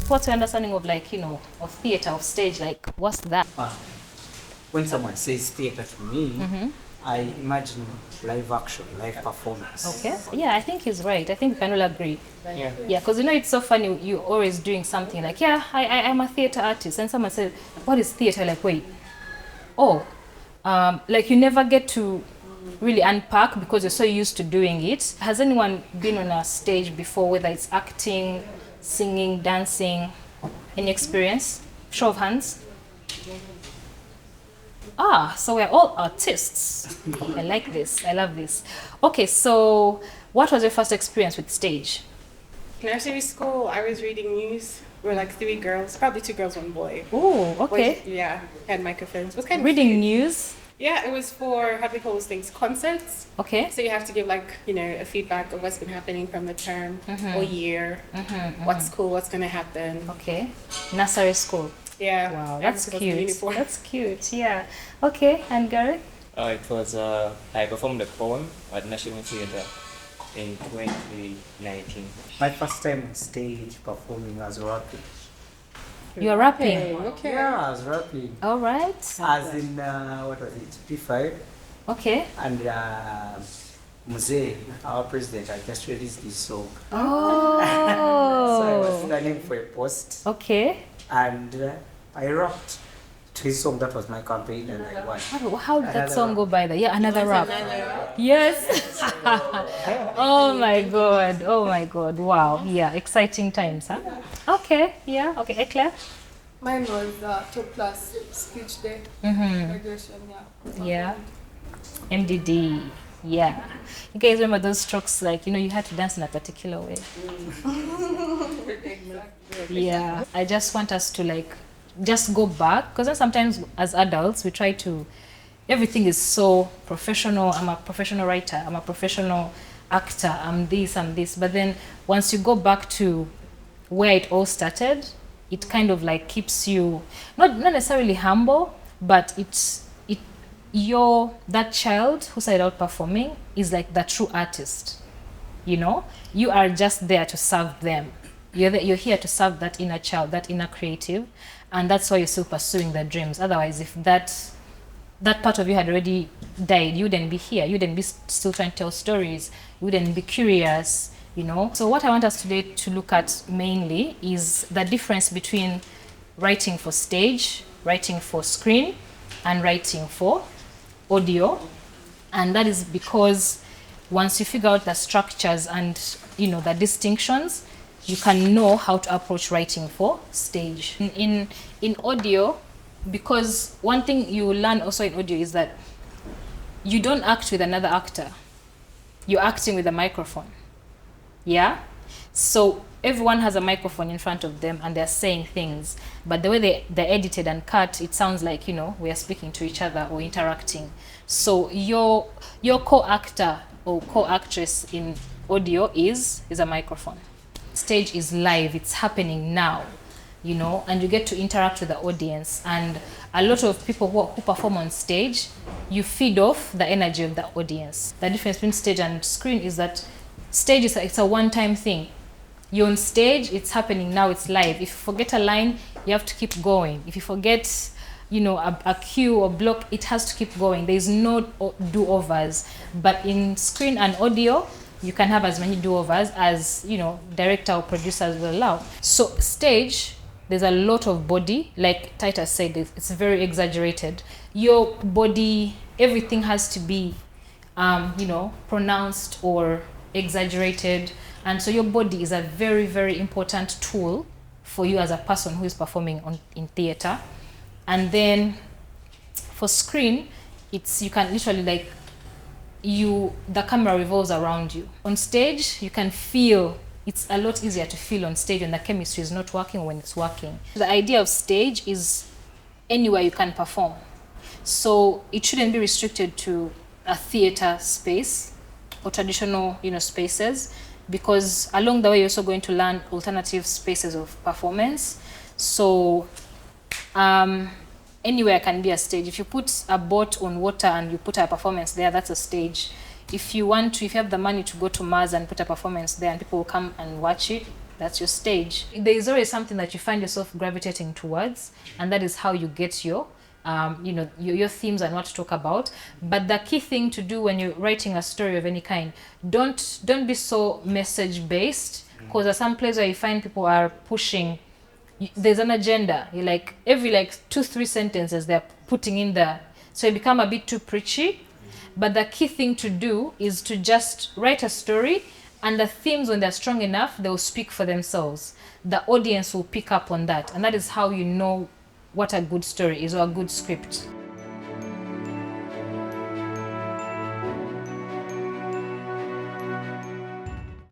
what's your understanding of like, of theater, of stage? Like, what's that? When someone says theater to me, I imagine live action, live performance. Okay. Yeah, I think he's right. I think we can all agree. Yeah. Yeah, because it's so funny. You're always doing something like, yeah, I'm a theater artist, and someone says, what is theater? Like, wait, oh, like you never get to really unpack because you're so used to doing it. Has anyone been on a stage before, whether it's acting, singing, dancing? Any experience? Show of hands. So we're all artists. I like this. I love this. Okay, so what was your first experience with stage? Nursery school, I was reading news. We were like 3 girls, probably 2 girls, 1 boy. Oh, okay. Yeah, had microphones. It was kind of Reading cute. news. Yeah, it was for, how do we call those things, concerts. Okay. So you have to give like, a feedback of what's been happening from the term or year, what's cool, what's going to happen. Okay. Nursery school. Yeah. Wow, that's everyone's cute. uniform. That's cute. Yeah. Okay, and Gary? It was, I performed a poem at National Theatre in 2019. My first time on stage performing as rapping. You're rapping. Okay. Yeah, I was rapping. All right. As in, what was it, P5? Okay. And Mzee, our president, I just released this song. Oh. So I was running for a post. Okay. And I rapped to his song. That was my campaign, and I won. How did that Another song rap. go by there? Yeah, another rap. Yes. Oh my god. Oh my god. Wow. Yeah, exciting times, huh? Okay. Yeah. Okay. Eclair? Mine was top class speech day. Graduation, yeah. Yeah. MDD. Yeah. You guys remember those strokes? Like, you had to dance in a particular way. Yeah. I just want us to like just go back, because then sometimes as adults we try to, everything is so professional. I'm a professional writer, I'm a professional actor, I'm this, but then once you go back to where it all started, it kind of like keeps you not necessarily humble, but you're that child who started out performing is like the true artist. You are just there to serve them. You're here to serve that inner child, that inner creative, and that's why you're still pursuing the dreams. Otherwise, if that part of you had already died, you wouldn't be here. You wouldn't be still trying to tell stories. You wouldn't be curious, So what I want us today to look at mainly is the difference between writing for stage, writing for screen, and writing for audio. And that is because once you figure out the structures and, the distinctions, you can know how to approach writing for stage. In audio, because one thing you learn also in audio is that you don't act with another actor. You're acting with a microphone. Yeah? So everyone has a microphone in front of them and they're saying things. But the way they're edited and cut, it sounds like, we are speaking to each other or interacting. So your co-actor or co-actress in audio is a microphone. Stage is live, it's happening now, and you get to interact with the audience. And a lot of people who perform on stage, you feed off the energy of the audience. The difference between stage and screen is that stage it's a one-time thing. You're on stage, it's happening now, it's live. If you forget a line, you have to keep going. If you forget, a cue or block, it has to keep going. There's no do-overs. But in screen and audio, you can have as many do-overs as, director or producers will allow. So stage, there's a lot of body. Like Titus said, it's very exaggerated. Your body, everything has to be, pronounced or exaggerated. And so your body is a very, very important tool for you as a person who is performing in theater. And then for screen, you can literally the camera revolves around you. On stage, you can feel, it's a lot easier to feel on stage when the chemistry is not working or when it's working. The idea of stage is anywhere you can perform. So it shouldn't be restricted to a theater space or traditional, spaces, because along the way you're also going to learn alternative spaces of performance. So anywhere can be a stage. If you put a boat on water and you put a performance there, that's a stage. If you have the money to go to Mars and put a performance there and people will come and watch it, That's your stage. There is always something that you find yourself gravitating towards, and that is how you get your your themes and what to talk about. But the key thing to do when you're writing a story of any kind, don't be so message based, because there are some places where you find people are pushing, there's an agenda. You like every 2-3 sentences they're putting in there, so you become a bit too preachy. But the key thing to do is to just write a story, and the themes, when they're strong enough, they will speak for themselves. The audience will pick up on that, and that is how you know what a good story is, or a good script.